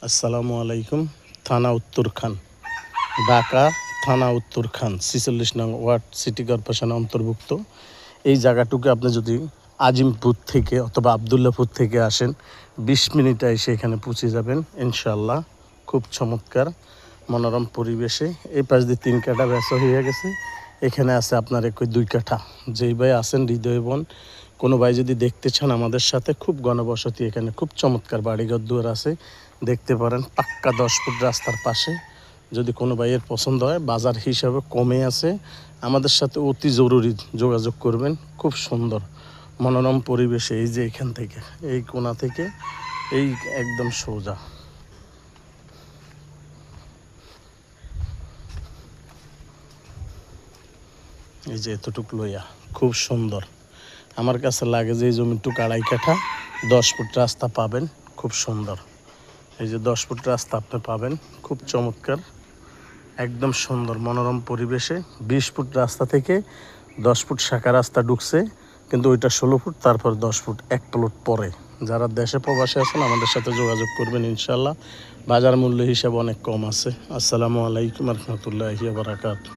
আসসালামু আলাইকুম। থানা উত্তরখান, ঢাকা থানা উত্তরখান, 46 নং ওয়ার্ড, সিটি কর্পোরেশন অন্তর্ভুক্ত। এই জায়গাটুকু আপনি যদি আজিমপুর থেকে অথবা আবদুল্লাপুর থেকে আসেন 20 মিনিটে এসে এখানে পৌঁছে যাবেন ইনশাল্লাহ। খুব চমৎকার মনোরম পরিবেশে। এই পাশ দিয়ে 3 কাঠা বেচা হয়ে গেছে, এখানে আছে আপনার 2 কাঠা। যেই ভাই আছেন হৃদয় বন, কোনো ভাই যদি দেখতে চান আমাদের সাথে, খুব ঘনবসতি এখানে, খুব চমৎকার বাড়িঘর দুয়ার আছে, দেখতে পারেন। পাক্কা 10 ফুট রাস্তার পাশে। যদি কোনো ভাইয়ের পছন্দ হয়, বাজার হিসাবে কমে আছে, আমাদের সাথে অতি জরুরি যোগাযোগ করবেন। খুব সুন্দর মনোরম পরিবেশে। এই যে এখান থেকে, এই কোণা থেকে এই একদম সোজা, এই যে এতটুক লইয়া খুব সুন্দর। আমার কাছে লাগে যে এই জমিটুক 2.5 কাঠা, 10 ফুট রাস্তা পাবেন, খুব সুন্দর। এই যে 10 ফুট রাস্তা আপনি পাবেন, খুব চমৎকার, একদম সুন্দর মনোরম পরিবেশে। 20 ফুট রাস্তা থেকে 10 ফুট শাখা রাস্তা ঢুকছে, কিন্তু ওইটা 16 ফুট, তারপর 10 ফুট এক প্লট পরে। যারা দেশে প্রবাসে আছেন আমাদের সাথে যোগাযোগ করবেন ইনশাল্লাহ। বাজার মূল্য হিসাবে অনেক কম আছে। আসসালামু আলাইকুম রহমতুল্লাহি ওয়া বারাকাতুহু।